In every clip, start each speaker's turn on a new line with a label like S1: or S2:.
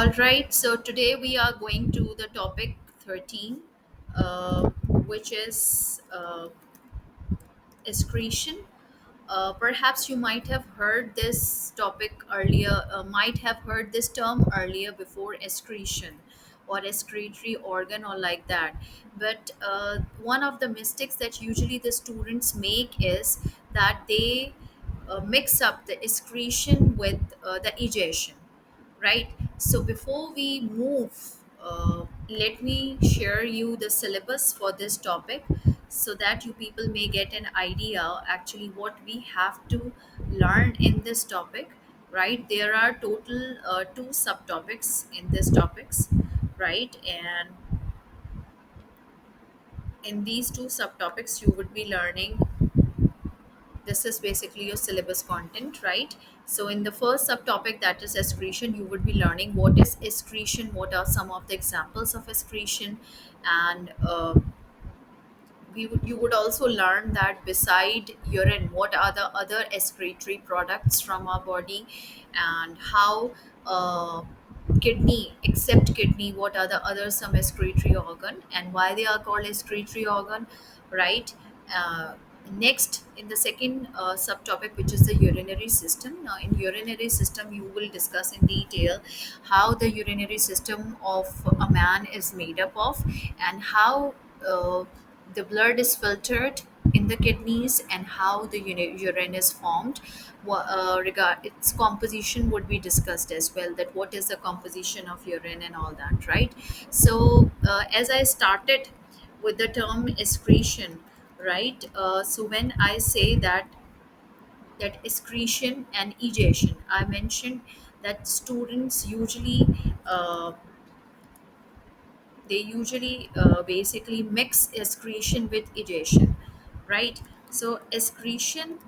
S1: All right, so today we are going to the topic 13, which is excretion. Perhaps you might have heard this topic earlier, might have heard this term earlier before excretion or excretory organ or like that. But one of the mistakes that usually the students make is that they mix up the excretion with the egestion, right? So before we move, let me share you the syllabus for this topic so that you people may get an idea actually what we have to learn in this topic, right? There are total two subtopics in this topics, right? And in these two subtopics you would be learning, this is basically your syllabus content, right? So in the first subtopic, that is excretion, you would be learning what is excretion, what are some of the examples of excretion, and you would also learn that beside urine what are the other excretory products from our body, and how kidney, except kidney, what are the other some excretory organ and why they are called excretory organ, right? uh, Next, in the second subtopic, which is the urinary system. Now in urinary system you will discuss in detail how the urinary system of a man is made up of, and how the blood is filtered in the kidneys, and how the urine is formed. Regard its composition would be discussed as well, that what is the composition of urine and all that, right? So as I started with the term excretion, right? So when I say that excretion and egestion, I mentioned that students usually basically mix excretion with egestion, right? So excretion,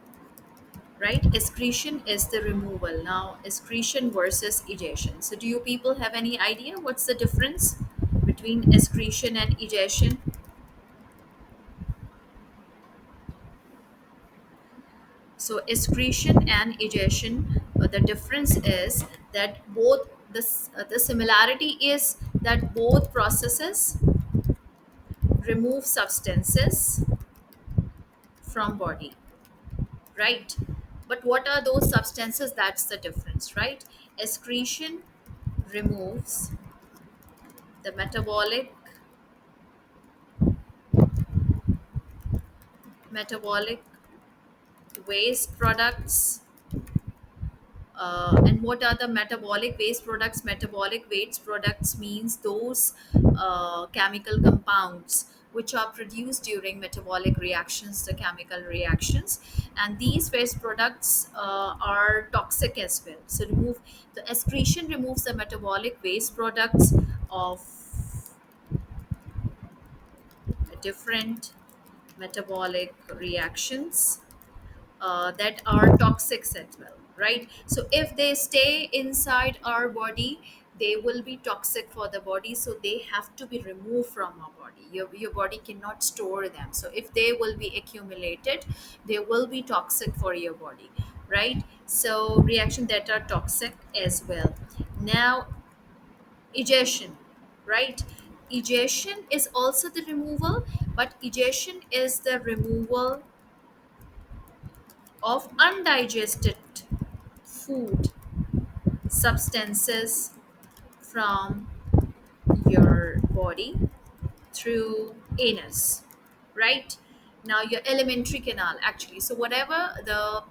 S1: right? Excretion is the removal. Now excretion versus egestion. So do you people have any idea what's the difference between excretion and egestion? So excretion and egestion, the difference is that both the similarity is that both processes remove substances from body, right? But what are those substances? That's the difference, right? Excretion removes the metabolic waste products. And what are the metabolic waste products? Metabolic waste products means those chemical compounds which are produced during metabolic reactions, the chemical reactions, and these waste products are toxic as well. So remove the excretion removes the metabolic waste products of different metabolic reactions that are toxic as well, right? So if they stay inside our body, they will be toxic for the body, so they have to be removed from our body. Your body cannot store them, so if they will be accumulated, they will be toxic for your body, right? So reaction that are toxic as well. Now egestion, right? Egestion is also the removal, but egestion is the removal of undigested food substances from your body through anus, right? Now your alimentary canal actually, so whatever the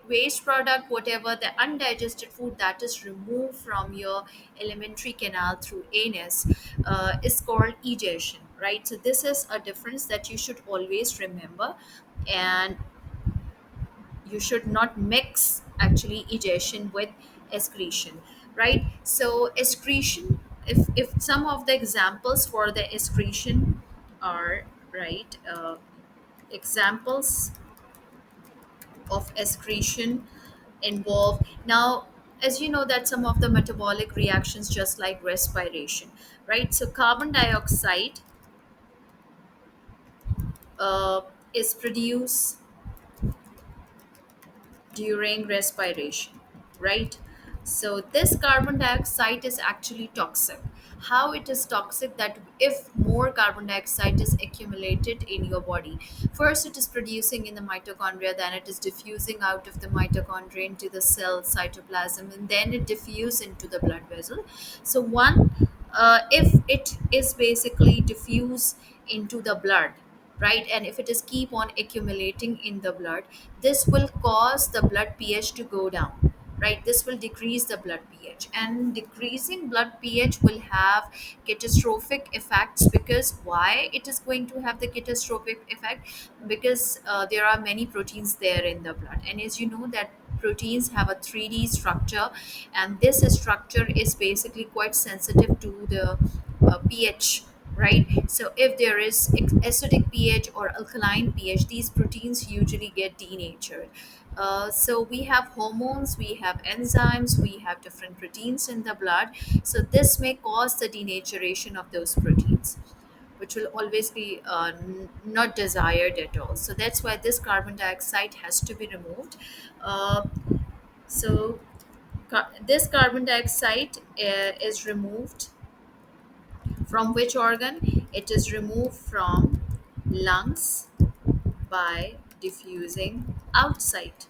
S1: waste product, whatever the undigested food that is removed from your alimentary canal through anus is called egestion, right? So this is a difference that you should always remember, and you should not mix actually egestion with excretion, right? So excretion, if some of the examples for the excretion are, right, examples of excretion involve, now as you know that some of the metabolic reactions just like respiration, right? So carbon dioxide uh, is produced during respiration, right? So this carbon dioxide is actually toxic. How it is toxic? That if more carbon dioxide is accumulated in your body, first it is producing in the mitochondria, then it is diffusing out of the mitochondria into the cell cytoplasm, and then it diffuse into the blood vessel. So one, if it is basically diffuse into the blood, right, and if it is keep on accumulating in the blood, this will cause the blood pH to go down, right. This will decrease the blood pH, and decreasing blood pH will have catastrophic effects. Because why it is going to have the catastrophic effect? Because there are many proteins there in the blood, and as you know that proteins have a 3D structure, and this structure is basically quite sensitive to the pH, right. So if there is acidic pH or alkaline pH, these proteins usually get denatured. So we have hormones, we have enzymes, we have different proteins in the blood. So this may cause the denaturation of those proteins, which will always be not desired at all. So that's why this carbon dioxide has to be removed. Uh, so this carbon dioxide is removed from which organ? It is removed from lungs by diffusing outside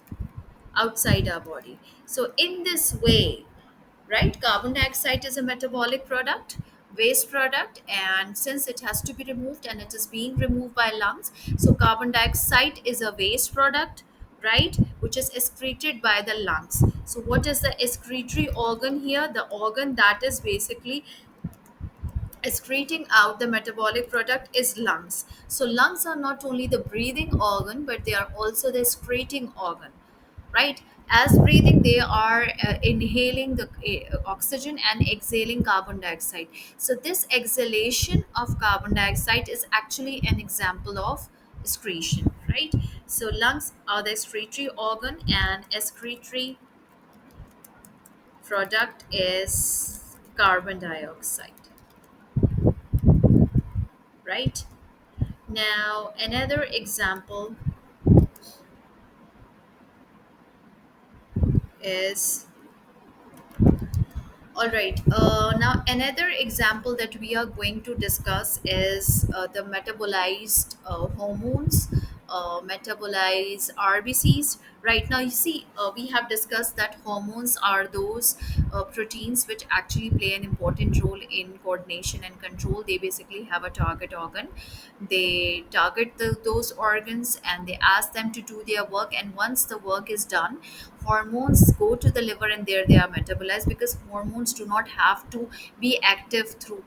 S1: our body. So in this way, right, carbon dioxide is a metabolic product, waste product, and since it has to be removed and it is being removed by lungs, so carbon dioxide is a waste product, right, which is excreted by the lungs. So what is the excretory organ here? The organ that is basically excreting out the metabolic product is lungs. So lungs are not only the breathing organ, but they are also the excreting organ, right. As breathing, they are inhaling the oxygen and exhaling carbon dioxide. So this exhalation of carbon dioxide is actually an example of excretion, right. So lungs are the excretory organ, and excretory product is carbon dioxide, right. Now, another example is all right. Now, another example that we are going to discuss is the metabolized hormones, metabolized RBCs. Right now, you see, we have discussed that hormones are those proteins which actually play an important role in coordination and control. They basically have a target organ. They target those organs and they ask them to do their work. And once the work is done, hormones go to the liver and there they are metabolized, because hormones do not have to be active through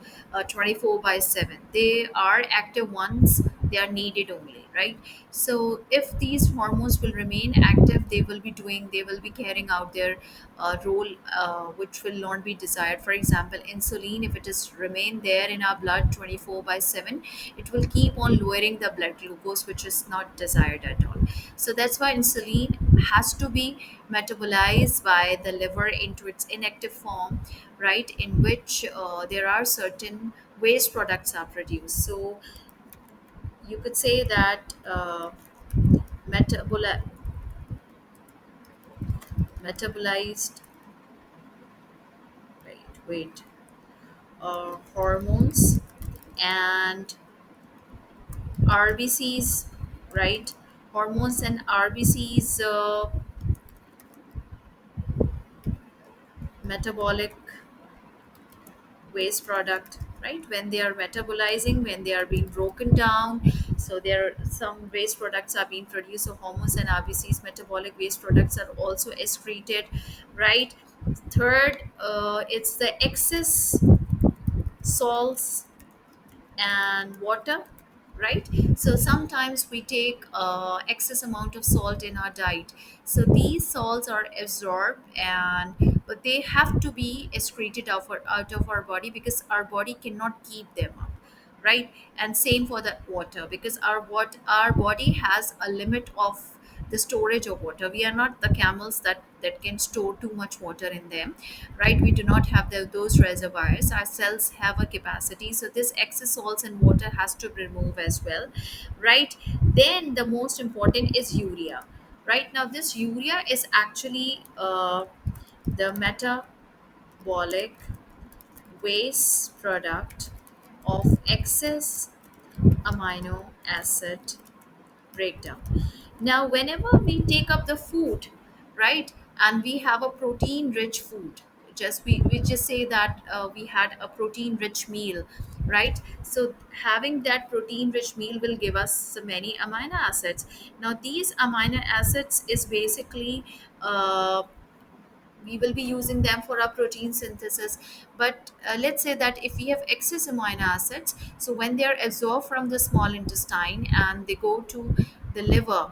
S1: 24 by 7. They are active once they are needed only, right. So if these hormones will remain active, they will be carrying out their role, which will not be desired. For example, insulin, if it is remain there in our blood 24 by 7, it will keep on lowering the blood glucose, which is not desired at all. So that's why insulin has to be metabolized by the liver into its inactive form, right, in which there are certain waste products are produced. So you could say that metaboli- metabolized, wait, hormones and RBCs, right? Hormones and RBCs, metabolic waste product, right, when they are metabolizing, when they are being broken down, so there are some waste products are being produced. So hormones and RBCs, metabolic waste products, are also excreted, right. Third, it's the excess salts and water, right. So sometimes we take excess amount of salt in our diet, so these salts are absorbed, and but they have to be excreted out of our body, because our body cannot keep them up, right. And same for the water, because our body has a limit of the storage of water. We are not the camels that can store too much water in them, right. We do not have those reservoirs. Our cells have a capacity, so this excess salts and water has to be removed as well, right. Then the most important is urea. Right now, this urea is actually the metabolic waste product of excess amino acid breakdown. Now, whenever we take up the food, right, and we have a protein rich food, we just say that we had a protein rich meal, right? So, having that protein rich meal will give us many amino acids. Now, these amino acids is basically we will be using them for our protein synthesis. But let's say that if we have excess amino acids, so when they are absorbed from the small intestine and they go to the liver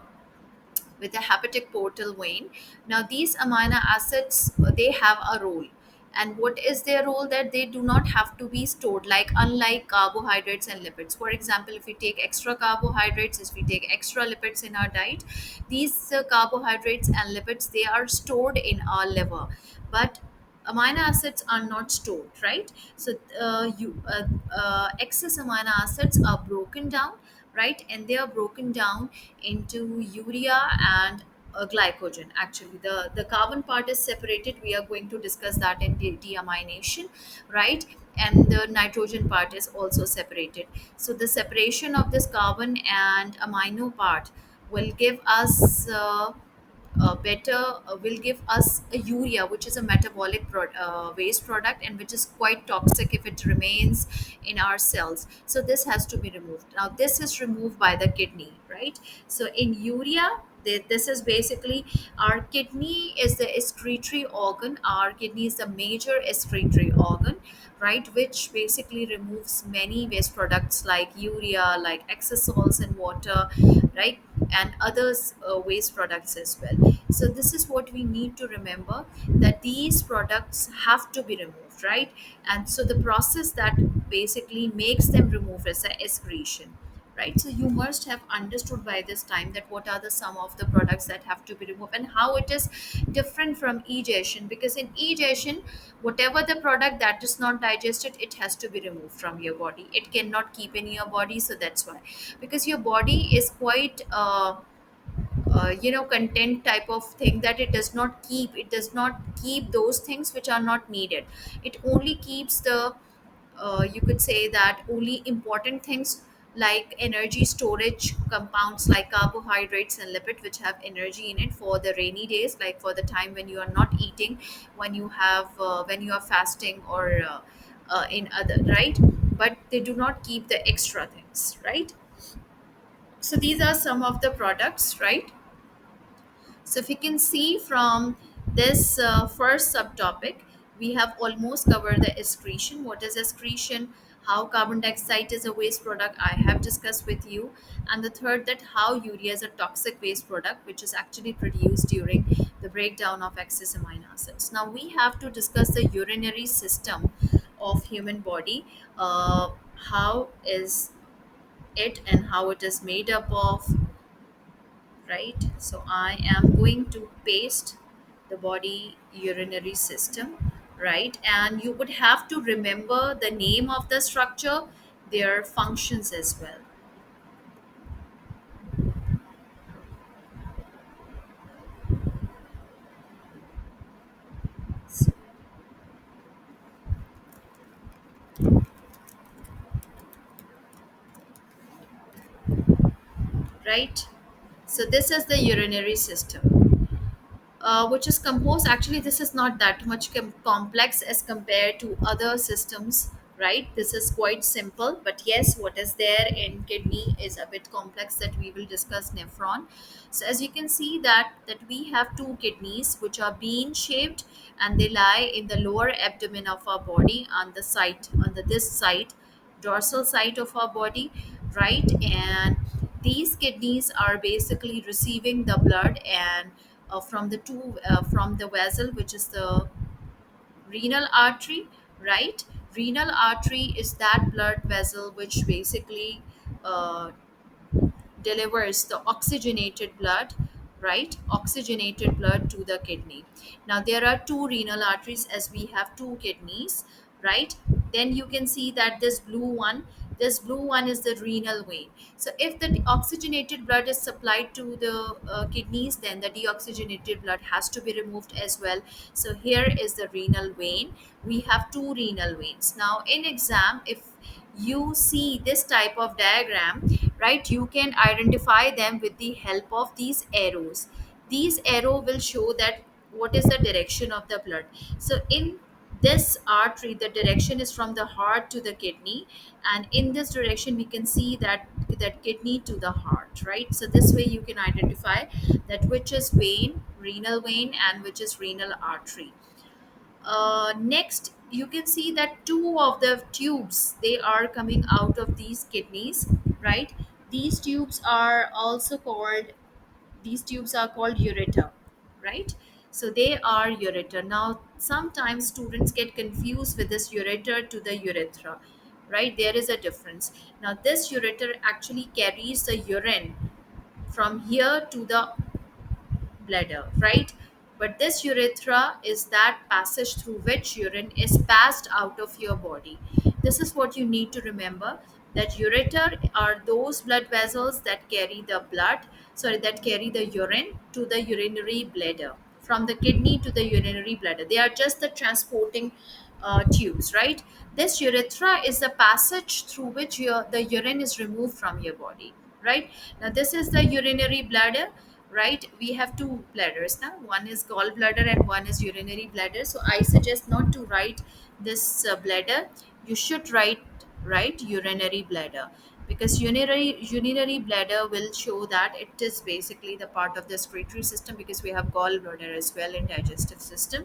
S1: with a hepatic portal vein. Now, these amino acids, they have a role. And what is their role? That they do not have to be stored, like unlike carbohydrates and lipids. For example, if we take extra carbohydrates, if we take extra lipids in our diet, these carbohydrates and lipids, they are stored in our liver. But amino acids are not stored, right? So you excess amino acids are broken down, right? And they are broken down into urea and glycogen. Actually, the carbon part is separated. We are going to discuss that in deamination, right? And the nitrogen part is also separated. So the separation of this carbon and amino part will give us better will give us a urea, which is a metabolic waste product, and which is quite toxic if it remains in our cells. So this has to be removed. Now this is removed by the kidney, right? So in urea, this is basically, our kidney is the excretory organ. Our kidney is the major excretory organ, right, which basically removes many waste products like urea, like excess salts in water, right, and others waste products as well. So this is what we need to remember, that these products have to be removed, right? And so the process that basically makes them remove is the excretion, right? So you must have understood by this time that what are the some of the products that have to be removed and how it is different from egestion. Because in egestion, whatever the product that is not digested, it has to be removed from your body. It cannot keep in your body. So that's why, because your body is quite content type of thing, that it does not keep those things which are not needed. It only keeps the you could say that only important things, like energy storage compounds like carbohydrates and lipid, which have energy in it for the rainy days, like for the time when you are not eating, when you are fasting, or in other, right? But they do not keep the extra things, right? So these are some of the products, right? So, if you can see from this first subtopic, we have almost covered the excretion. What is excretion? How carbon dioxide is a waste product, I have discussed with you. And the third, that how urea is a toxic waste product, which is actually produced during the breakdown of excess amino acids. Now, we have to discuss the urinary system of human body. How is it and how it is made up of, right? So I am going to paste the body urinary system, right? And you would have to remember the name of the structure, their functions as well, right? So this is the urinary system, which is composed. Actually, this is not that much complex as compared to other systems, right? This is quite simple. But yes, what is there in kidney is a bit complex, that we will discuss nephron. So as you can see that we have two kidneys which are bean shaped, and they lie in the lower abdomen of our body, on the side, on this side, dorsal side of our body, right? And these kidneys are basically receiving the blood, and from the vessel, which is the renal artery, right? Renal artery is that blood vessel which basically uh, delivers the oxygenated blood, right? Oxygenated blood to the kidney. Now there are two renal arteries, as we have two kidneys, right? Then you can see that this blue one, This blue one is the renal vein. So if the oxygenated blood is supplied to the kidneys, then the deoxygenated blood has to be removed as well. So here is the renal vein. We have two renal veins. Now in exam, if you see this type of diagram, right, you can identify them with the help of these arrows. These arrow will show that what is the direction of the blood. So in this artery, the direction is from the heart to the kidney, and in this direction we can see that kidney to the heart, right? So this way you can identify that which is vein, renal vein, and which is renal artery. Next, you can see that two of the tubes, they are coming out of these kidneys, right? These tubes are also called, these tubes are called ureter, right? So they are ureter. Now sometimes students get confused with this ureter to the urethra, right? There is a difference. Now this ureter actually carries the urine from here to the bladder, right? But this urethra is that passage through which urine is passed out of your body. This is what you need to remember, that ureter are those blood vessels that carry the blood, sorry, that carry the urine to the urinary bladder, from the kidney to the urinary bladder. They are just the transporting tubes, right? This urethra is the passage through which the urine is removed from your body, right? Now this is the urinary bladder, right? We have two bladders now, one is gallbladder and one is urinary bladder. So I suggest not to write this bladder. You should write urinary bladder, because urinary bladder will show that it is basically the part of the excretory system, because we have gallbladder as well in digestive system.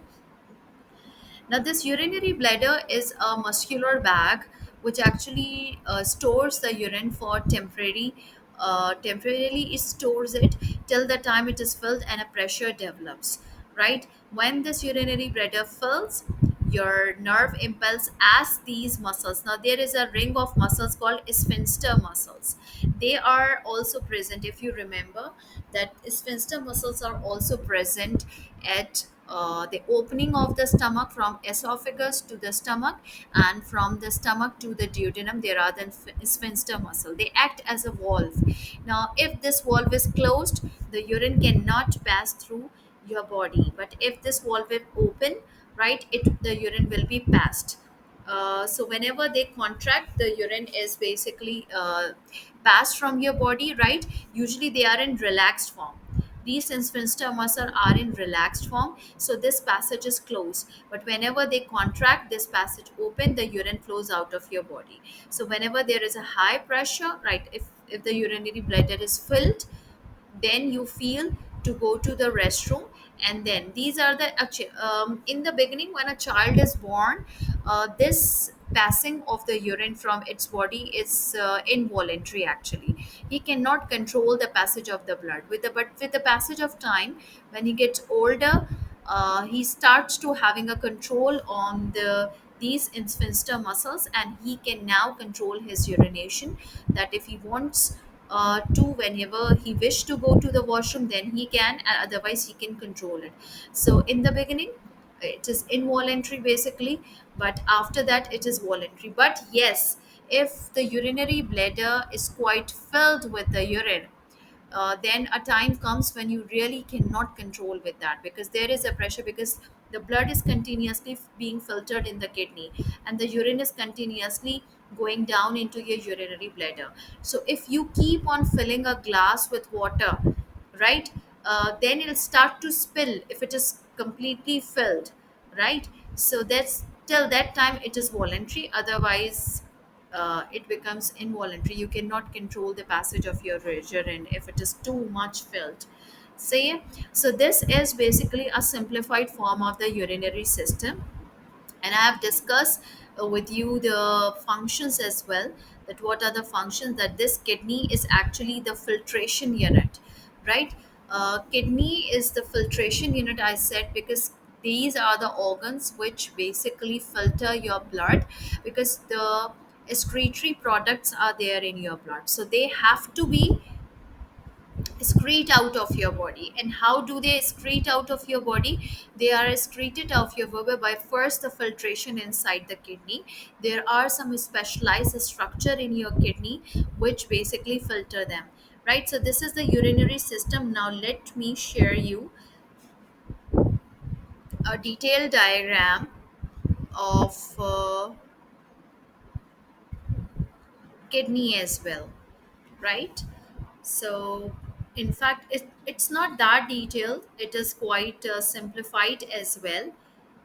S1: Now, this urinary bladder is a muscular bag which actually stores the urine for temporarily it stores it till the time it is filled and a pressure develops, right? When this urinary bladder fills, your nerve impulse as these muscles. Now there is a ring of muscles called sphincter muscles. They are also present, if you remember, that sphincter muscles are also present at the opening of the stomach, from esophagus to the stomach, and from the stomach to the duodenum. There are the sphincter muscle. They act as a valve. Now if this valve is closed, the urine cannot pass through your body. But if this valve is open, right, the urine will be passed. So whenever they contract, the urine is basically passed from your body, right? Usually they are in relaxed form. These sphincter muscle are in relaxed form, so this passage is closed. But whenever they contract, this passage open, the urine flows out of your body. So whenever there is a high pressure, right, if the urinary bladder is filled, then you feel to go to the restroom. And then these are the in the beginning, when a child is born, this passing of the urine from its body is involuntary actually. He cannot control the passage of the blood but with the passage of time, when he gets older, he starts to having a control on these sphincter muscles, and he can now control his urination. That if he wants to, whenever he wish to go to the washroom, then he can, and otherwise he can control it. So in the beginning it is involuntary basically, but after that it is voluntary. But yes, if the urinary bladder is quite filled with the urine, then a time comes when you really cannot control with that, because there is a pressure, because the blood is continuously being filtered in the kidney, and the urine is continuously going down into your urinary bladder. So if you keep on filling a glass with water, right, then it'll start to spill if it is completely filled, right? So that's, till that time it is voluntary, otherwise it becomes involuntary. You cannot control the passage of your urine if it is too much filled, say. So this is basically a simplified form of the urinary system, and I have discussed with you the functions as well, that what are the functions. That this kidney is actually the filtration unit, right? Kidney is the filtration unit, I said, because these are the organs which basically filter your blood, because the excretory products are there in your blood, so they have to be excrete out of your body. And how do they excrete out of your body? They are excreted out of your body by first the filtration inside the kidney. There are some specialized structure in your kidney which basically filter them, right? So this is the urinary system. Now let me share you a detailed diagram of kidney as well, right? So in fact it's not that detailed, it is quite simplified as well.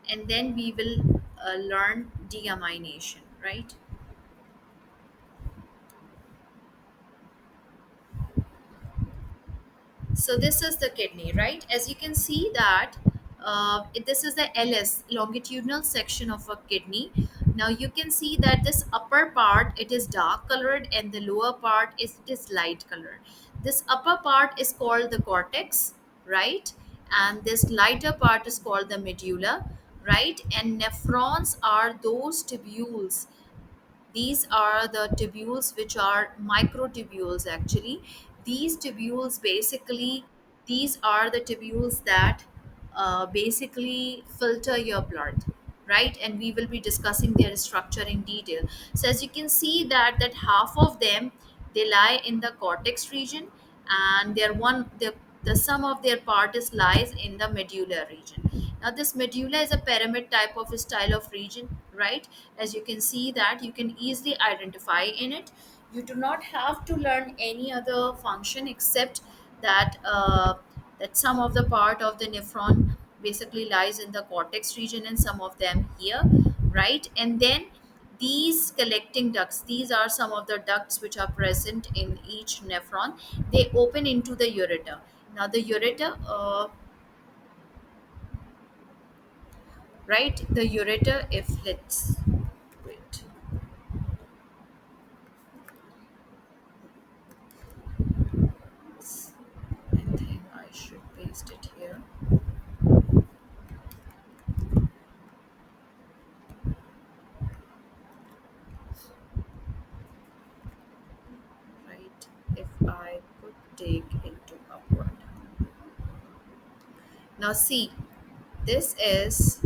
S1: And then we will learn deamination, right? So this is the kidney, right? As you can see that this is the ls, longitudinal section of a kidney. Now you can see that this upper part it is dark colored and the lower part is it is light colored. This upper part is called the cortex, right? And this lighter part is called the medulla, right? And nephrons are those tubules. These are the tubules which are microtubules actually. These tubules basically, these are the tubules that basically filter your blood, right? And we will be discussing their structure in detail. So as you can see that half of them they lie in the cortex region, and the sum of their part is lies in the medulla region. Now this medulla is a pyramid type of style of region, right? As you can see that you can easily identify in it. You do not have to learn any other function except that that some of the part of the nephron basically lies in the cortex region and some of them here, right? And then these collecting ducts, these are some of the ducts which are present in each nephron. They open into the ureter. Now the ureter right, the ureter, if let's wait, I think I should paste it here. Right, if I put take into upward. Now see, this is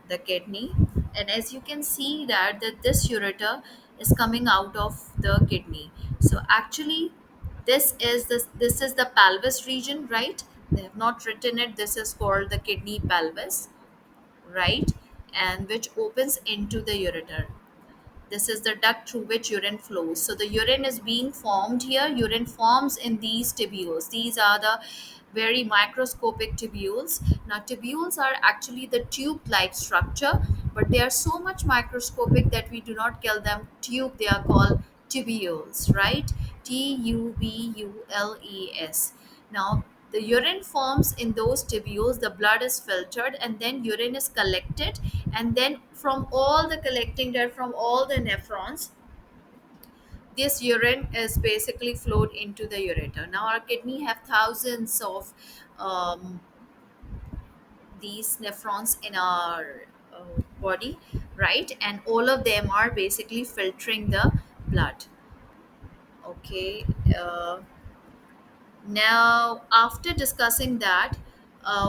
S1: the kidney, and as you can see that this ureter is coming out of the kidney. So actually this is the pelvis region, right? They have not written it. This is called the kidney pelvis, right? And which opens into the ureter. This is the duct through which urine flows. So the urine is being formed here. Urine forms in these tubules. These are the very microscopic tubules. Now tubules are actually the tube-like structure, but they are so much microscopic that we do not call them tube. They are called tubules, right? tubules. Now the urine forms in those tubules, the blood is filtered, and then urine is collected. And then from all the collecting there, from all the nephrons, this urine is basically flowed into the ureter. Now our kidney have thousands of um, these nephrons in our body, right? And all of them are basically filtering the blood. Okay. Now, after discussing that,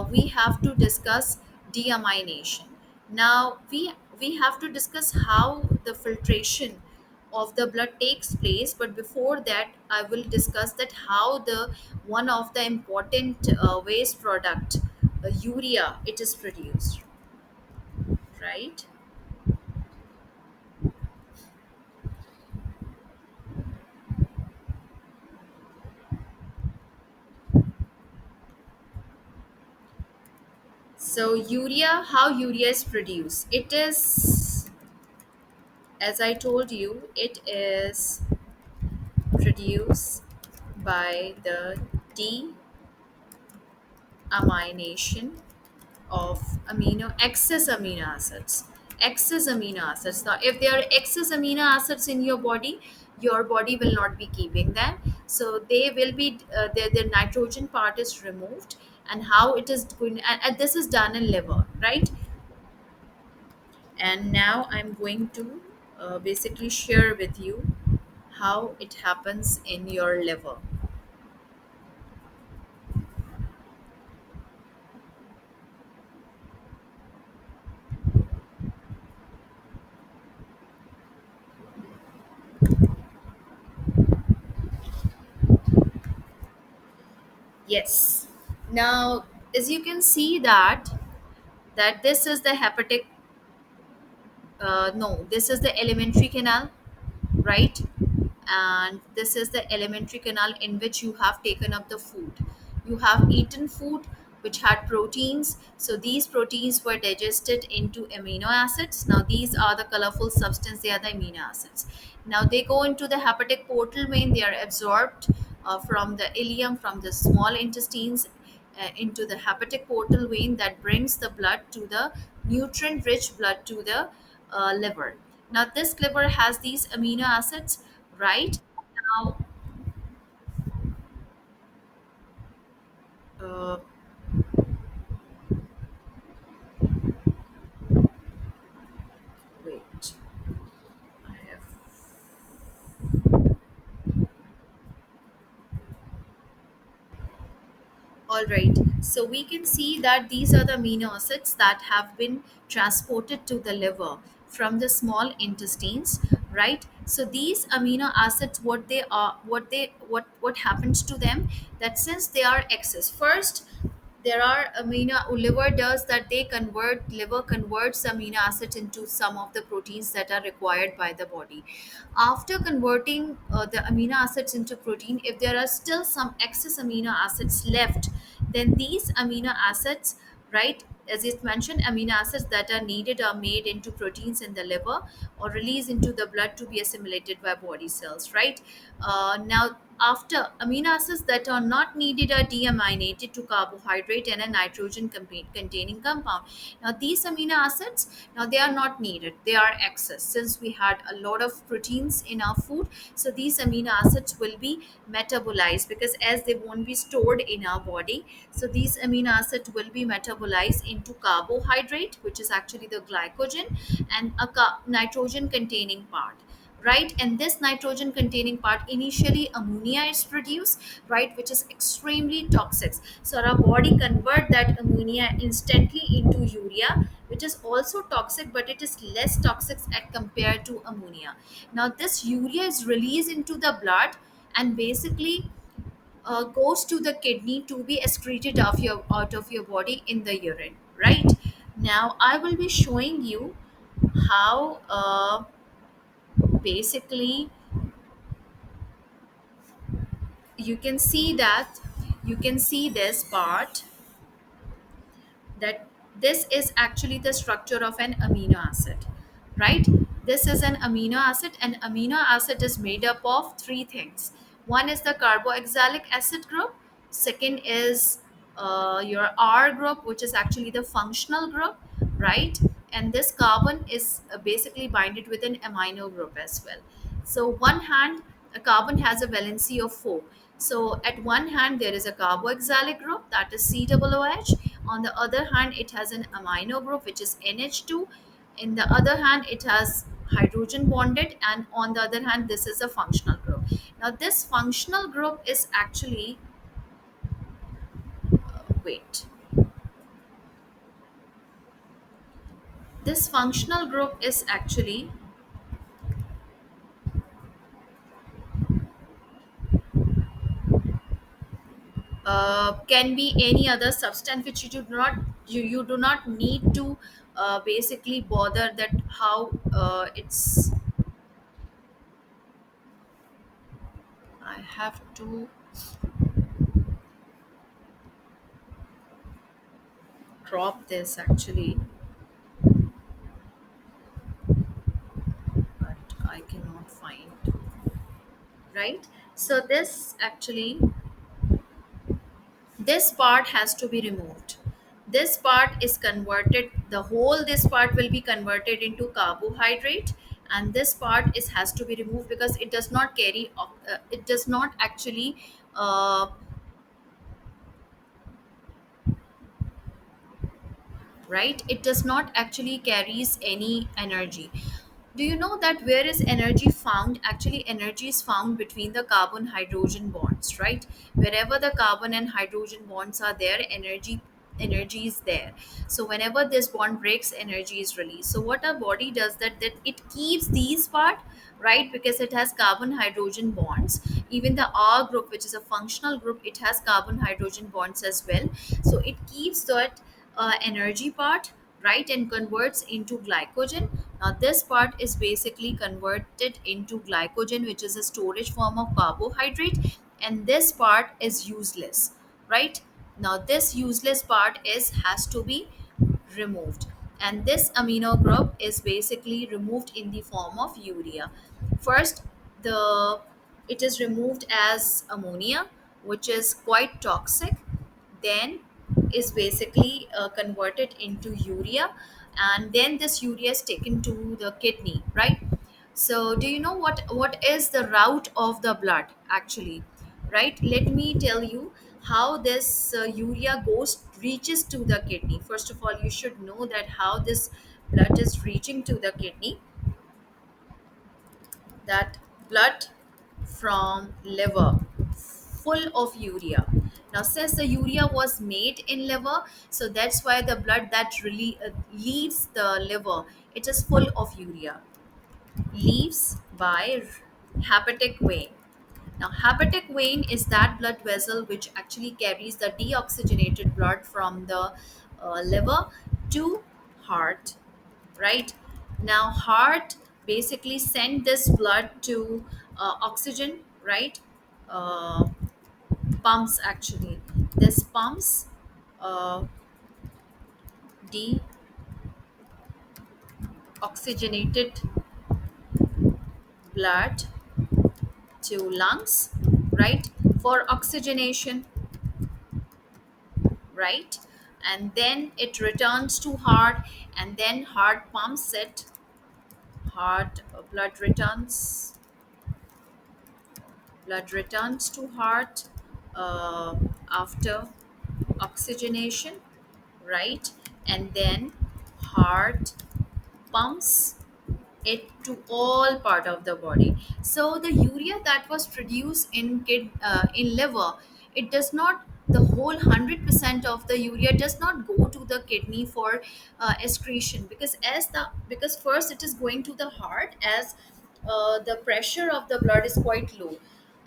S1: we have to discuss deamination. Now, we have to discuss how the filtration of the blood takes place. But before that, I will discuss that how the one of the important waste product, urea, it is produced, right? So, urea, how urea is produced? It is, as I told you, it is produced by the deamination of excess amino acids. Excess amino acids. Now if there are excess amino acids in your body will not be keeping them, so they will be their nitrogen part is removed. And how it is going, and this is done in liver, right? And now I'm going to basically share with you how it happens in your liver. Yes. Now, as you can see that this is the hepatic, no, this is the alimentary canal, right? And this is the alimentary canal in which you have taken up the food. You have eaten food which had proteins. So these proteins were digested into amino acids. Now these are the colorful substance, they are the amino acids. Now they go into the hepatic portal vein, they are absorbed from the ileum, from the small intestines, into the hepatic portal vein that brings the blood to the nutrient rich blood to the liver. Now this liver has these amino acids, right? Now, uh, wait, I have. All right. So we can see that these are the amino acids that have been transported to the liver from the small intestines, right? So these amino acids, what they are, what happens to them, that since they are excess, first there are amino liver does that they convert liver converts amino acids into some of the proteins that are required by the body. After converting the amino acids into protein, if there are still some excess amino acids left, then these amino acids, right, as it mentioned, amino acids that are needed are made into proteins in the liver or released into the blood to be assimilated by body cells, right? Now after, amino acids that are not needed are deaminated to carbohydrate and a nitrogen containing compound. Now these amino acids, now they are not needed, they are excess since we had a lot of proteins in our food. So these amino acids will be metabolized because as they won't be stored in our body, so these amino acids will be metabolized into carbohydrate, which is actually the glycogen, and a nitrogen containing part, right? And this nitrogen containing part, initially ammonia is produced, right, which is extremely toxic. So our body convert that ammonia instantly into urea, which is also toxic, but it is less toxic as compared to ammonia. Now this urea is released into the blood and basically goes to the kidney to be excreted out of your body in the urine, right? Now I will be showing you how basically you can see that, you can see this part, that this is actually the structure of an amino acid, right? This is an amino acid, and amino acid is made up of three things. One is the carboxylic acid group, second is your R group, which is actually the functional group, right? And this carbon is basically binded with an amino group as well. So one hand, a carbon has a valency of 4. So at one hand there is a carboxylic group, that is COOH. On the other hand it has an amino group, which is NH2. In the other hand it has hydrogen bonded, and on the other hand this is a functional group. Now this functional group is actually, wait, this functional group is actually can be any other substance which you do not, you do not need to basically bother that how it's, I have to crop this actually, but I cannot find, right? So this actually, this part has to be removed. This part is converted, the whole this part will be converted into carbohydrate, and this part is has to be removed because it does not carry it does not actually uh, right, it does not actually carries any energy. Do you know that where is energy found? Actually energy is found between the carbon hydrogen bonds, right? Wherever the carbon and hydrogen bonds are there, energy energy is there. So whenever this bond breaks, energy is released. So what our body does, that it keeps these part, right? Because it has carbon hydrogen bonds. Even the R group, which is a functional group, it has carbon hydrogen bonds as well. So it keeps that energy part, right, and converts into glycogen. Now this part is basically converted into glycogen, which is a storage form of carbohydrate, and this part is useless, right? Now this useless part is has to be removed, and this amino group is basically removed in the form of urea. First, the it is removed as ammonia, which is quite toxic. Then is basically converted into urea, and then this urea is taken to the kidney, right? So do you know what is the route of the blood actually, right? Let me tell you how this urea goes reaches to the kidney. First of all, you should know that how this blood is reaching to the kidney. That blood from liver full of urea. Now since the urea was made in liver, so that's why the blood that really leaves the liver, it is full of urea. Leaves by hepatic vein. Now, hepatic vein is that blood vessel which actually carries the deoxygenated blood from the liver to heart, right? Now, heart basically send this blood to oxygen, right? Uh, Pumps actually. This pumps uh, deoxygenated blood to lungs, right? For oxygenation, right? And then it returns to heart, and then heart pumps it. Heart blood returns to heart uh, after oxygenation, right? And then heart pumps it to all part of the body. So the urea that was produced in liver, it does not, the whole 100% of the urea does not go to the kidney for excretion, because first it is going to the heart, as the pressure of the blood is quite low,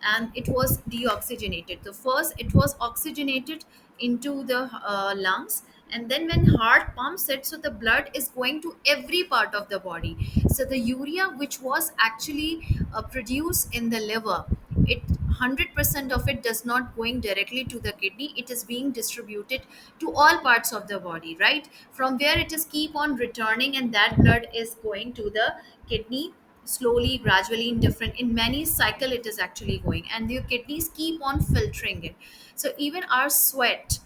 S1: and it was deoxygenated. So first it was oxygenated into the lungs, and then when heart pumps it, so the blood is going to every part of the body. So the urea which was actually produced in the liver, it 100% of it does not going directly to the kidney, it is being distributed to all parts of the body, right? From where it is keep on returning, and that blood is going to the kidney slowly, gradually, in different, in many cycle it is actually going, and your kidneys keep on filtering it. So even our sweat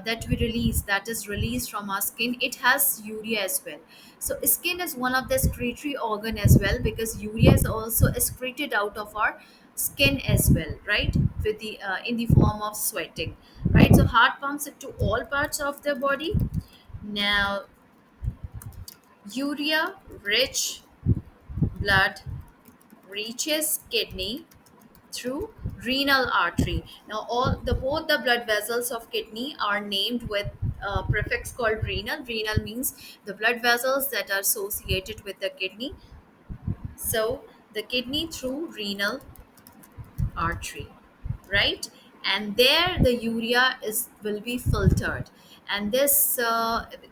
S1: that we release, that is released from our skin, it has urea as well. So skin is one of the excretory organ as well, because urea is also excreted out of our skin as well, right? With the in the form of sweating, right? So heart pumps it to all parts of the body. Now, urea rich blood reaches kidney through renal artery. Now all the both the blood vessels of kidney are named with a prefix called renal. Renal means the blood vessels that are associated with the kidney. So the kidney through renal artery, right? And there the urea is will be filtered, and this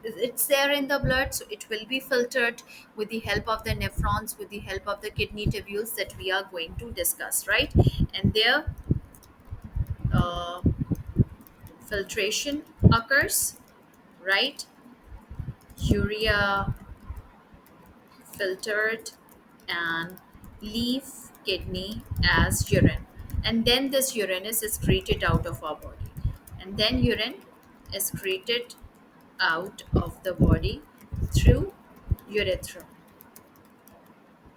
S1: it's there in the blood, so it will be filtered with the help of the nephrons, with the help of the kidney tubules that we are going to discuss, right? And there uh, filtration occurs, right? Urea filtered and leave kidney as urine, and then this urine is excreted out of our body, and then urine is excreted out of the body through urethra,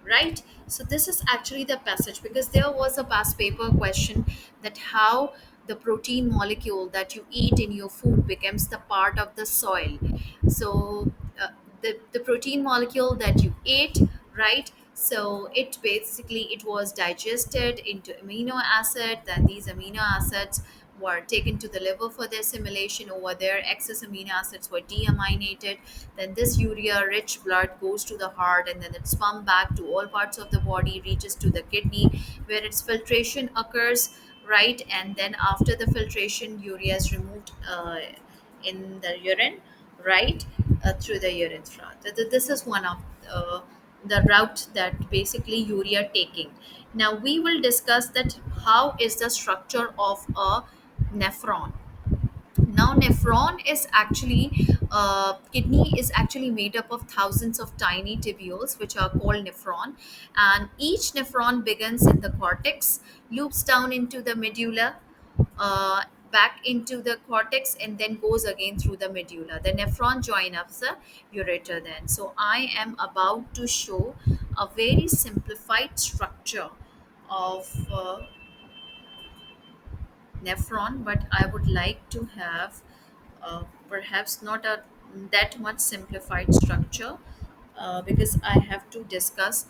S1: right? So this is actually the passage, because there was a past paper question that how the protein molecule that you eat in your food becomes the part of the soil. So the protein molecule that you ate, right? So it basically it was digested into amino acid, then these amino acids were taken to the liver for their assimilation. Over there, excess amino acids were deaminated. Then this urea rich blood goes to the heart, and then it's pumped back to all parts of the body, reaches to the kidney where its filtration occurs, right? And then after the filtration, urea is removed in the urine, right? Through the urethra. This is one of the route that basically urea taking. Now we will discuss that how is the structure of a nephron. Now nephron is actually kidney is actually made up of thousands of tiny tubules which are called nephron, and each nephron begins in the cortex, loops down into the medulla, uh, back into the cortex, and then goes again through the medulla. The nephron join up the ureter then. So I am about to show a very simplified structure of nephron, but I would like to have perhaps not a that much simplified structure, because I have to discuss.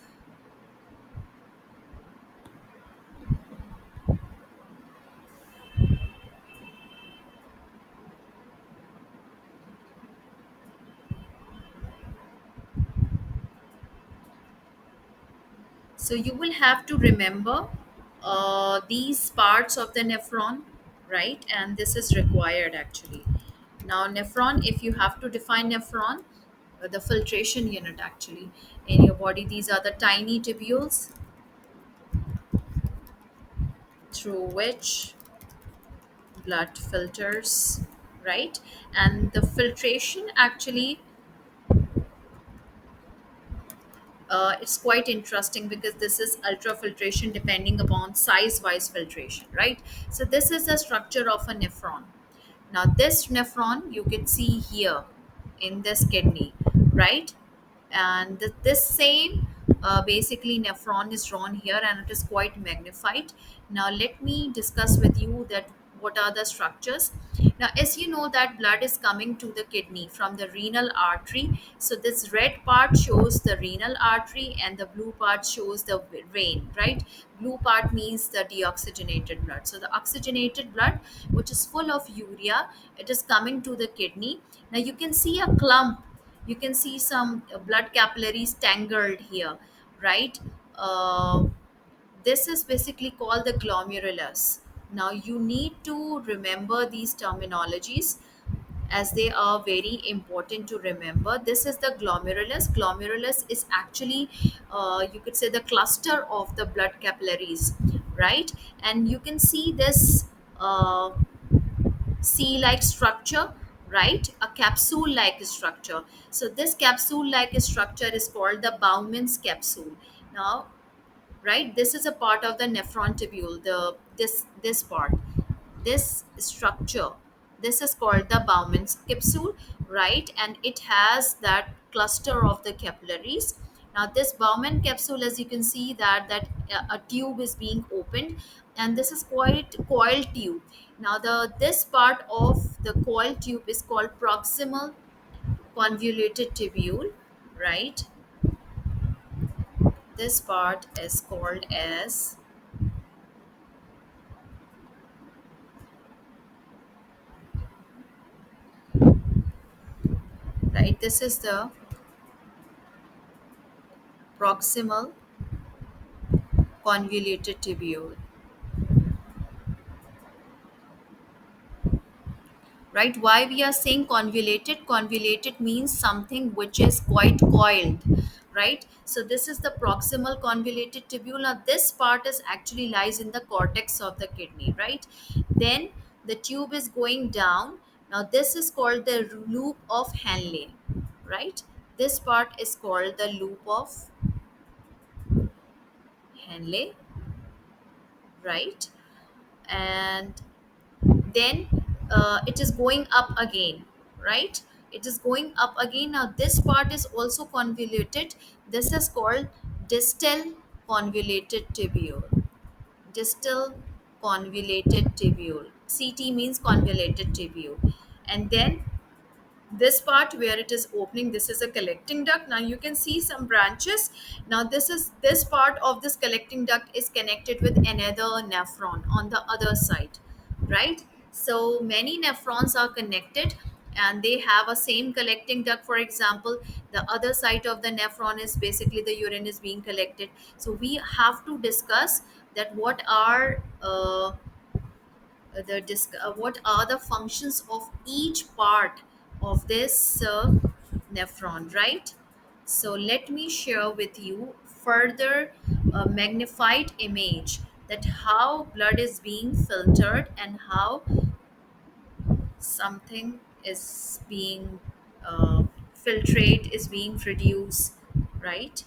S1: So you will have to remember these parts of the nephron, right? And this is required actually. Now, nephron, if you have to define nephron, the filtration unit actually in your body, these are the tiny tubules through which blood filters, right? And the filtration actually, it's quite interesting because this is ultrafiltration depending upon size wise filtration, right? So this is the structure of a nephron. Now this nephron you can see here in this kidney, right? And this same basically nephron is drawn here and it is quite magnified. Now let me discuss with you that what are the structures. Now as you know that blood is coming to the kidney from the renal artery, so this red part shows the renal artery and the blue part shows the vein, right? Blue part means the deoxygenated blood. So the oxygenated blood which is full of urea, it is coming to the kidney. Now you can see a clump, you can see some blood capillaries tangled here, right? uh, this is basically called the glomerulus. Now you need to remember these terminologies as they are very important to remember. This is the glomerulus. Glomerulus is actually, you could say, the cluster of the blood capillaries, right? And you can see this C like structure, right? A capsule like structure. So, this capsule like structure is called the Bowman's capsule. Now, right, this is a part of the nephron tubule, this part, this structure, this is called the Bowman's capsule, right? And it has that cluster of the capillaries. Now this Bowman capsule, as you can see that a tube is being opened, and this is quite coiled tube. Now the this part of the coiled tube is called proximal convoluted tubule, right? This part is called as, right, this is the proximal convoluted tubule, right? Why we are saying convoluted? Convoluted means something which is quite coiled, right? So this is the proximal convoluted tubule. Now this part is actually lies in the cortex of the kidney, right? Then the tube is going down. Now this is called the loop of Henle, right? This part is called the loop of Henle, right? And then it is going up again, right? It is going up again. Now this part is also convoluted. This is called distal convoluted tubule. Distal convoluted tubule, CT means convoluted tubule. And then this part where it is opening, this is a collecting duct. Now you can see some branches. Now this part of this collecting duct is connected with another nephron on the other side, right? So many nephrons are connected and they have a same collecting duct. For example, the other side of the nephron is basically the urine is being collected. So we have to discuss that what are what are the functions of each part of this nephron, right? So let me share with you further magnified image that how blood is being filtered and how something is being filtrate is being produced, right?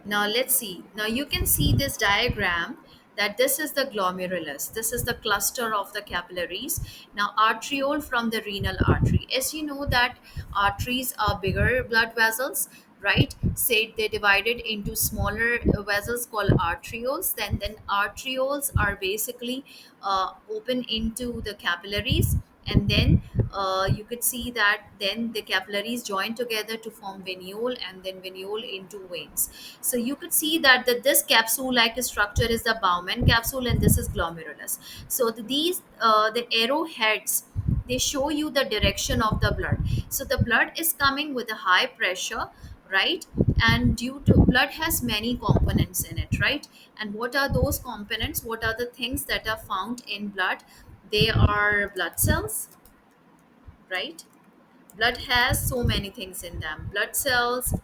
S1: Now let's see. Now you can see this diagram that this is the glomerulus. This is the cluster of the capillaries. Now arteriole from the renal artery. As you know that arteries are bigger blood vessels, right? Say they divided into smaller vessels called arterioles. Then arterioles are basically open into the capillaries, and then you could see that then the capillaries join together to form venule, and then venule into veins. So you could see that this capsule like structure is the Bowman capsule and this is glomerulus. So these the arrowheads, they show you the direction of the blood. So the blood is coming with a high pressure, right? And due to blood has many components in it, right? And what are those components? What are the things that are found in blood? They are blood cells, right? Blood has so many things in them. Blood cells,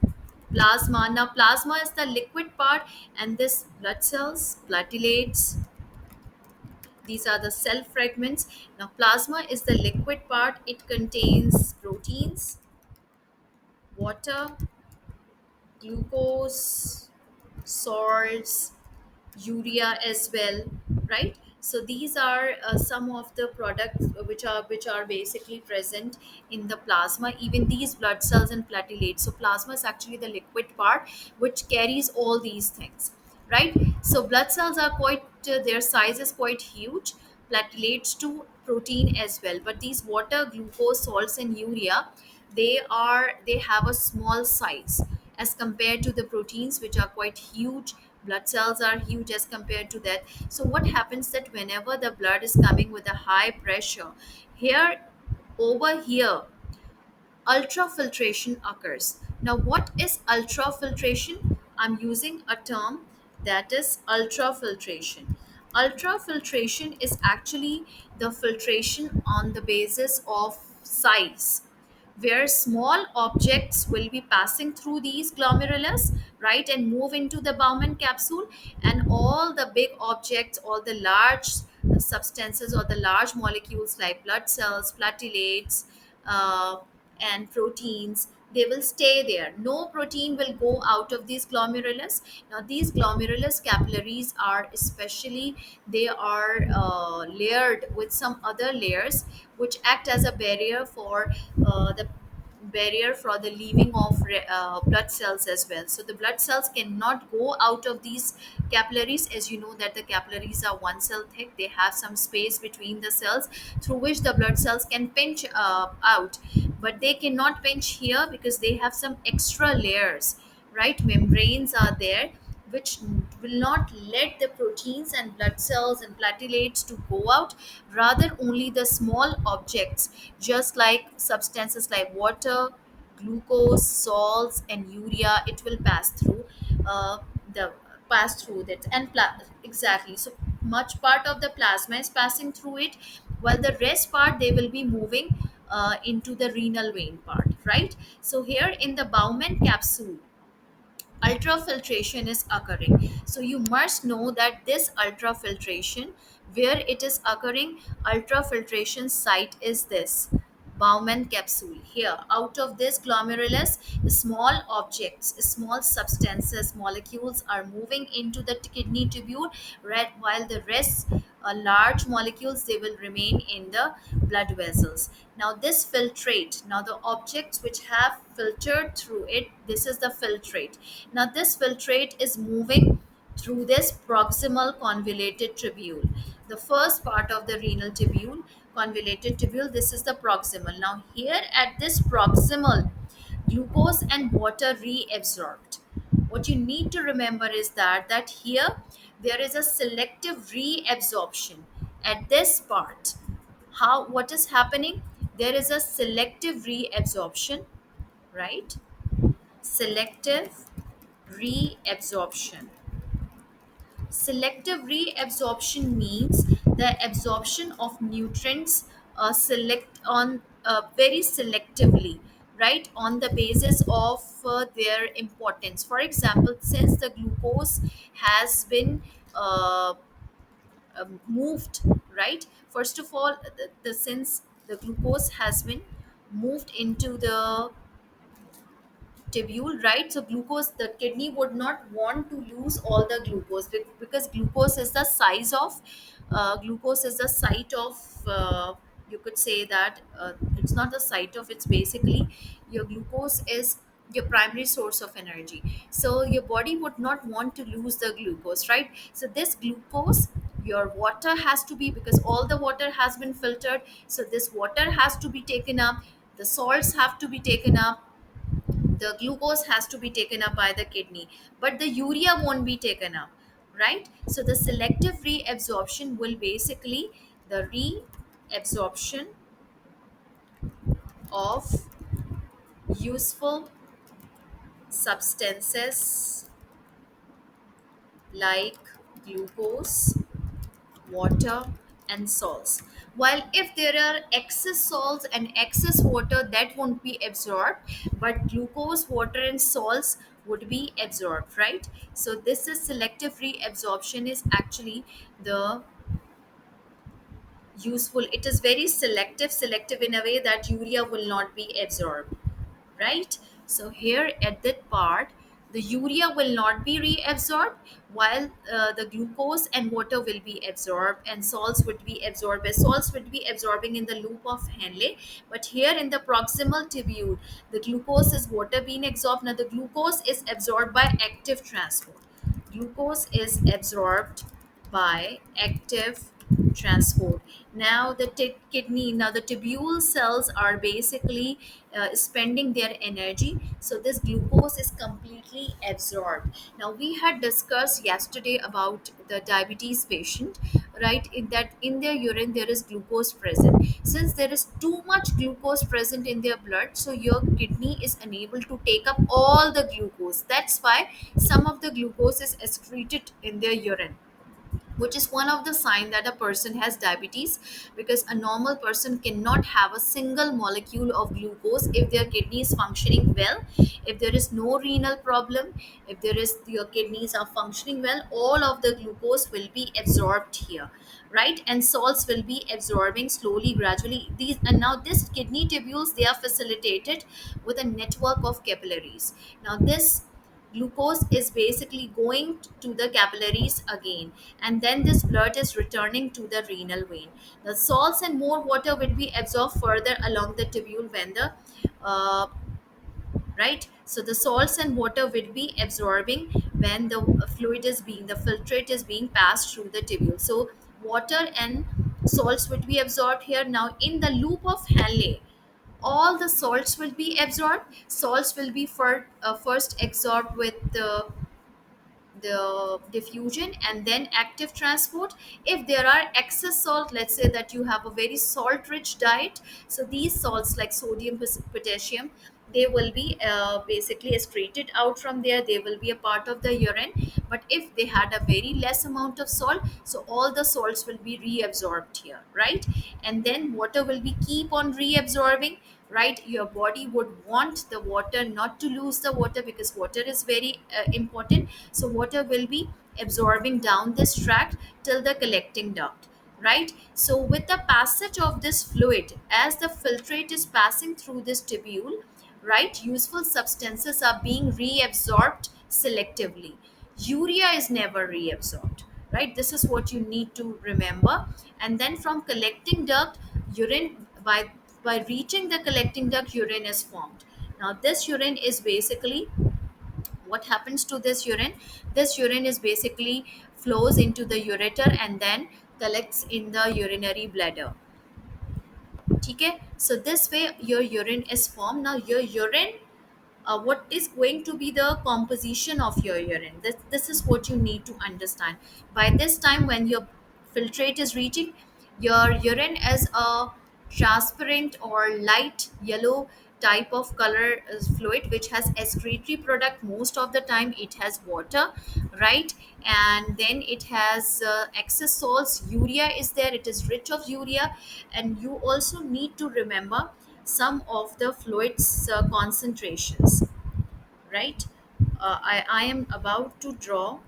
S1: plasma. Now plasma is the liquid part, and this blood cells, platelets, these are the cell fragments. Now plasma is the liquid part. It contains proteins, water, glucose, salts, urea as well, right? So these are some of the products which are basically present in the plasma, even these blood cells and platelets. So plasma is actually the liquid part which carries all these things, right? So blood cells are quite their size is quite huge, platelets too, protein as well. But these water, glucose, salts and urea, they have a small size as compared to the proteins which are quite huge. Blood cells are huge as compared to that. So what happens that whenever the blood is coming with a high pressure, here, over here, ultrafiltration occurs. Now, what is ultrafiltration? I'm using a term that is ultrafiltration. Ultrafiltration is actually the filtration on the basis of size, where small objects will be passing through these glomerulus, right, and move into the Bowman capsule, and all the big objects, all the large substances or the large molecules like blood cells, platelets, uh, and proteins, they will stay there. No protein will go out of these glomerulus. Now these glomerulus capillaries are especially, they are layered with some other layers which act as a barrier for the leaving of blood cells as well. So the blood cells cannot go out of these capillaries. As you know that the capillaries are one cell thick, they have some space between the cells through which the blood cells can pinch out, but they cannot pinch here because they have some extra layers, right? Membranes are there which will not let the proteins and blood cells and platelets to go out. Rather only the small objects, just like substances like water, glucose, salts and urea, it will the pass through that. And exactly, so much part of the plasma is passing through it, while the rest part they will be moving into the renal vein part, right? So here in the Bowman capsule, ultrafiltration is occurring. So you must know that this ultrafiltration, where it is occurring, ultrafiltration site is this Bowman capsule. Here out of this glomerulus, small objects, small substances, molecules are moving into the kidney tubule, right, while the rest large molecules, they will remain in the blood vessels. Now this filtrate, now the objects which have filtered through it, this is the filtrate. Now this filtrate is moving through this proximal convoluted tubule, the first part of the renal tubule, convoluted tubule. This is the proximal. Now here at this proximal, glucose and water reabsorbed. what you need to remember is that here there is a selective reabsorption at this part. How, what is happening? There is a selective reabsorption, right? Selective reabsorption. Selective reabsorption means the absorption of nutrients select on very selectively, right, on the basis of their importance. For example, since the glucose has been moved, right? First of all, the since the glucose has been moved into the tubule, right? So glucose, the kidney would not want to lose all the glucose because glucose is the site of you could say that it's not the site of, it's basically your glucose is your primary source of energy. So your body would not want to lose the glucose, right? So this glucose, your water has to be, because all the water has been filtered, so this water has to be taken up, the salts have to be taken up, the glucose has to be taken up by the kidney, but the urea won't be taken up, right? So the selective reabsorption will basically the reabsorption of useful substances like glucose, water, and salts. While if there are excess salts and excess water, that won't be absorbed, but glucose, water, and salts would be absorbed, right? So this is selective reabsorption is actually the useful. It is very selective in a way that urea will not be absorbed, right? So here at that part, the urea will not be reabsorbed, while the glucose and water will be absorbed, and salts would be absorbed. As salts would be absorbing in the loop of Henle, but here in the proximal tubule, the glucose is water being absorbed. Now the glucose is absorbed by active transport. Glucose is absorbed by active transport. Now the kidney, now the tubule cells are basically spending their energy, so this glucose is completely absorbed. Now we had discussed yesterday about the diabetes patient, right, in that in their urine there is glucose present. Since there is too much glucose present in their blood, so your kidney is unable to take up all the glucose. That's why some of the glucose is excreted in their urine, which is one of the sign that a person has diabetes, because a normal person cannot have a single molecule of glucose if their kidney is functioning well. If there is no renal problem, if there is, your kidneys are functioning well, all of the glucose will be absorbed here, right? And salts will be absorbing slowly, gradually. These, and now this kidney tubules, they are facilitated with a network of capillaries. Now this glucose is basically going to the capillaries again, and then this blood is returning to the renal vein. The salts and more water will be absorbed further along the tubule when the uh, right, so the salts and water will be absorbing when the fluid is being, the filtrate is being passed through the tubule. So water and salts would be absorbed here. Now in the loop of Henle, all the salts will be absorbed. Salts will be first absorbed with the diffusion and then active transport. If there are excess salt, let's say that you have a very salt rich diet, so these salts like sodium, potassium, they will be basically excreted out from there, they will be a part of the urine. But if they had a very less amount of salt, so all the salts will be reabsorbed here, right? And then water will be keep on reabsorbing, right? Your body would want the water, not to lose the water, because water is very important. So water will be absorbing down this tract till the collecting duct, right? So with the passage of this fluid, as the filtrate is passing through this tubule, right, useful substances are being reabsorbed selectively. Urea is never reabsorbed, right? This is what you need to remember. And then from collecting duct, urine, by reaching the collecting duct, urine is formed. Now this urine is basically, what happens to this urine? This urine is basically flows into the ureter and then collects in the urinary bladder. Okay, so this way your urine is formed. Now your urine what is going to be the composition of your urine. This is what you need to understand. By this time, when your filtrate is reaching, your urine as a transparent or light yellow type of color fluid which has excretory product. Most of the time it has water, right? And then it has excess salts. Urea is there, it is rich of urea. And you also need to remember some of the fluids concentrations, right? I am about to draw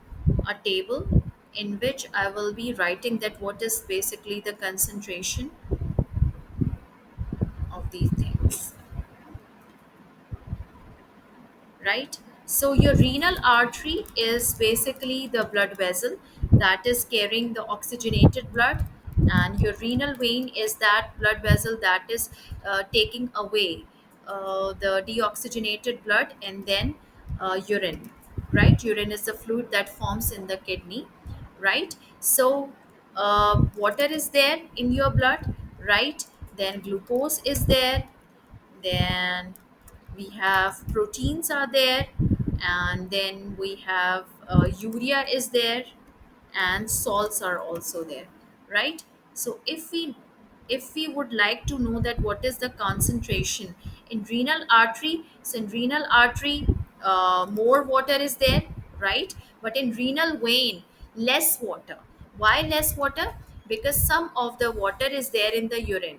S1: a table in which I will be writing that what is basically the concentration of these things, right? So your renal artery is basically the blood vessel that is carrying the oxygenated blood, and your renal vein is that blood vessel that is taking away the deoxygenated blood, and then urine, right? Urine is the fluid that forms in the kidney, right? So water is there in your blood, right? Then glucose is there, then we have proteins are there, and then we have urea is there, and salts are also there, right? So if we would like to know that what is the concentration in renal artery, so in renal artery more water is there, right? But in renal vein less water. Why less water? Because some of the water is there in the urine.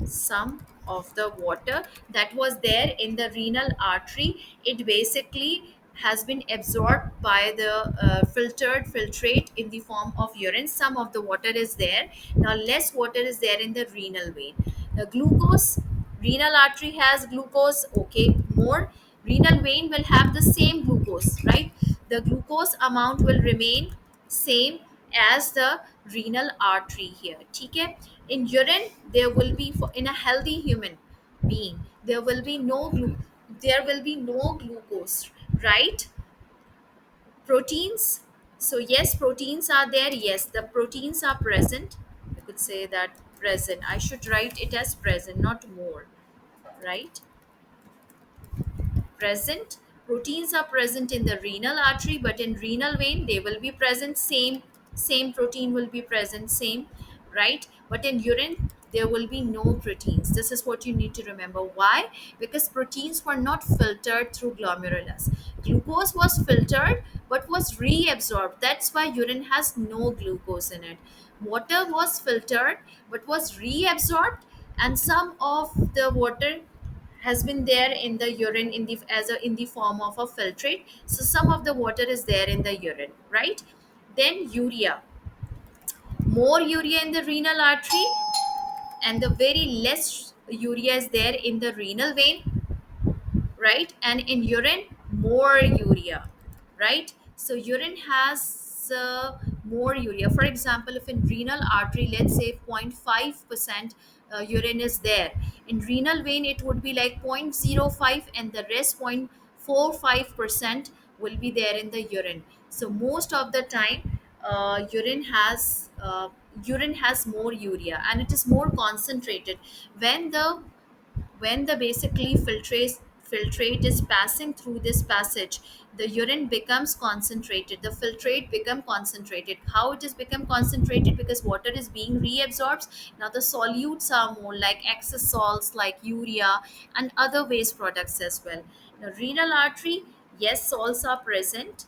S1: Some of the water that was there in the renal artery, it basically has been absorbed by the filtered filtrate in the form of urine. Some of the water is there. Now less water is there in the renal vein. The glucose, renal artery has glucose, okay, more. Renal vein will have the same glucose, right? The glucose amount will remain same as the renal artery here. Okay? In urine, there will be in a healthy human being, there will be no glucose, right? Proteins. So yes, proteins are there. Yes, the proteins are present. I could say that present. I should write it as present, not more, right? Present. Proteins are present in the renal artery, but in renal vein they will be present. Same protein will be present, same, right? But in urine there will be no proteins. This is what you need to remember. Why? Because proteins were not filtered through glomerulus. Glucose was filtered but was reabsorbed. That's why urine has no glucose in it. Water was filtered but was reabsorbed, and some of the water has been there in the urine in the as a in the form of a filtrate. So some of the water is there in the urine, right? Then urea, more urea in the renal artery, and the very less urea is there in the renal vein, right? And in urine more urea, right? So urine has more urea. For example, if in renal artery let's say 0.5% urine is there, in renal vein it would be like 0.05, and the rest 0.45% will be there in the urine. So most of the time urine has more urea, and it is more concentrated. When the basically filtrate is passing through this passage, the urine becomes concentrated, the filtrate become concentrated. How it is become concentrated? Because water is being reabsorbed. Now the solutes are more, like excess salts like urea and other waste products as well. Now renal artery, yes, salts are present,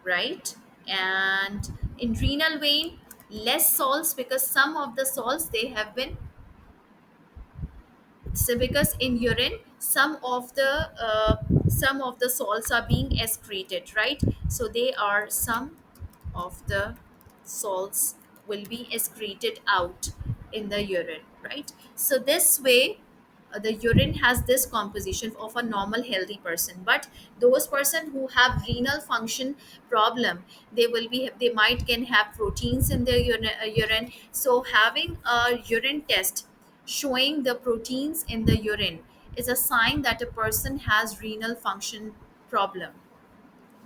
S1: right? And in renal vein less salts, because some of the salts they have been. So because in urine some of the salts are being excreted, right? So they are some of the salts will be excreted out in the urine, right? So this way the urine has this composition of a normal healthy person. But those person who have renal function problem, they might can have proteins in their urine. So having a urine test showing the proteins in the urine is a sign that a person has renal function problem,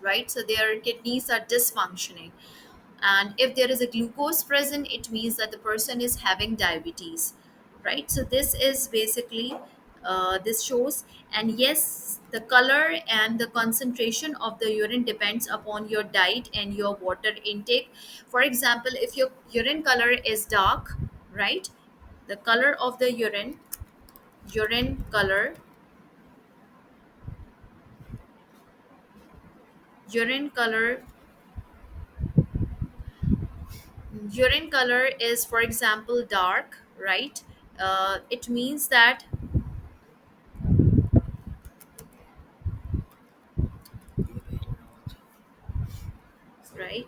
S1: right? So their kidneys are dysfunctioning. And if there is a glucose present, it means that the person is having diabetes, right? So this is basically this shows. And yes, the color and the concentration of the urine depends upon your diet and your water intake. For example, if your urine color is dark, right, the color of the urine color, urine color urine color is, for example, dark, right? It means that, right,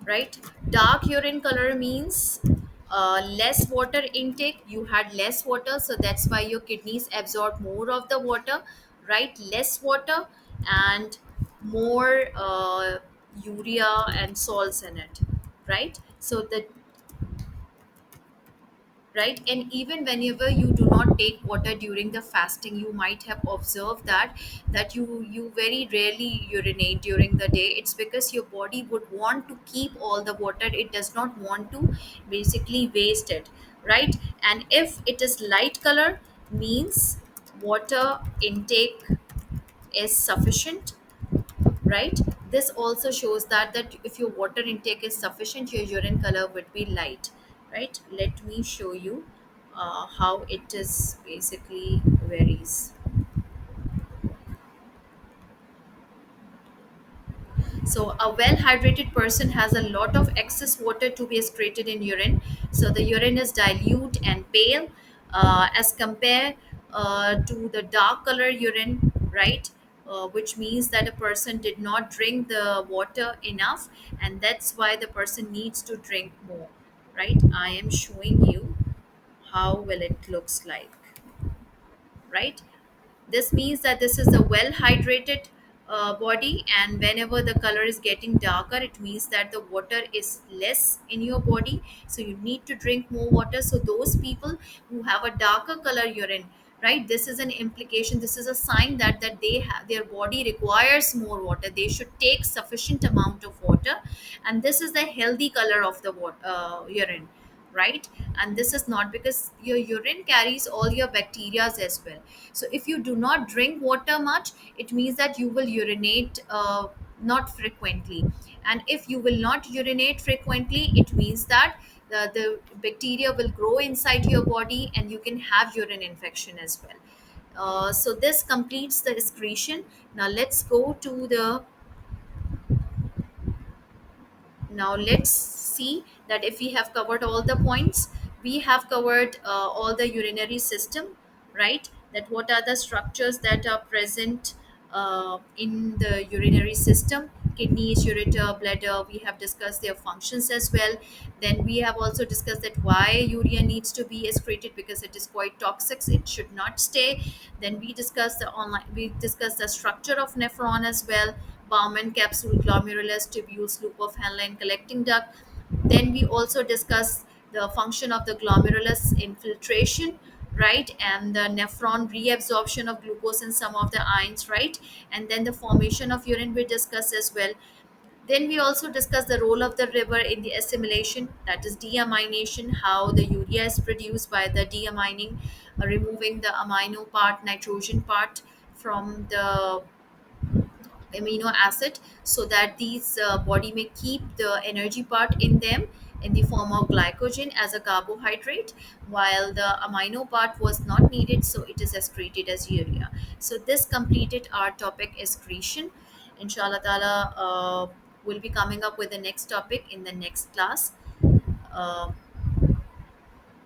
S1: right, dark urine color means less water intake. You had less water, so that's why your kidneys absorb more of the water, right? Less water and more urea and salts in it, right? So the, right, and even whenever you do not take water during the fasting, you might have observed that you very rarely urinate during the day. It's because your body would want to keep all the water, it does not want to basically waste it, right? And if it is light color, means water intake is sufficient, right? This also shows that if your water intake is sufficient, your urine color would be light, right? Let me show you how it is basically varies. So a well hydrated person has a lot of excess water to be excreted in urine. So the urine is dilute and pale as compared to the dark color urine, right? Which means that a person did not drink the water enough, and that's why the person needs to drink more, right? I am showing you how well it looks like, right? This means that this is a well hydrated body, and whenever the color is getting darker, it means that the water is less in your body, so you need to drink more water. So those people who have a darker color urine, right, this is an implication, this is a sign that they have, their body requires more water, they should take sufficient amount of water. And this is the healthy color of the urine, right? And this is not because your urine carries all your bacteria as well. So if you do not drink water much, it means that you will urinate not frequently. And if you will not urinate frequently, it means that the bacteria will grow inside your body and you can have urine infection as well. So this completes the excretion. Now let's go to the, now let's see that if we have covered all the points, we have covered all the urinary system, right? That what are the structures that are present in the urinary system: kidneys, ureter, bladder. We have discussed their functions as well. Then we have also discussed that why urea needs to be excreted, because it is quite toxic, it should not stay. Then we discussed the structure of nephron as well: Bowman capsule, glomerulus, tubules, loop of Henle, collecting duct. Then we also discuss the function of the glomerulus infiltration, right, and the nephron reabsorption of glucose and some of the ions, right, and then the formation of urine we discuss as well. Then we also discuss the role of the liver in the assimilation, that is deamination, how the urea is produced by the deamining, removing the amino part, nitrogen part from the amino acid, so that these body may keep the energy part in them in the form of glycogen as a carbohydrate, while the amino part was not needed, so it is excreted as urea. So this completed our topic excretion. Inshallah ta'ala, we'll be coming up with the next topic in the next class.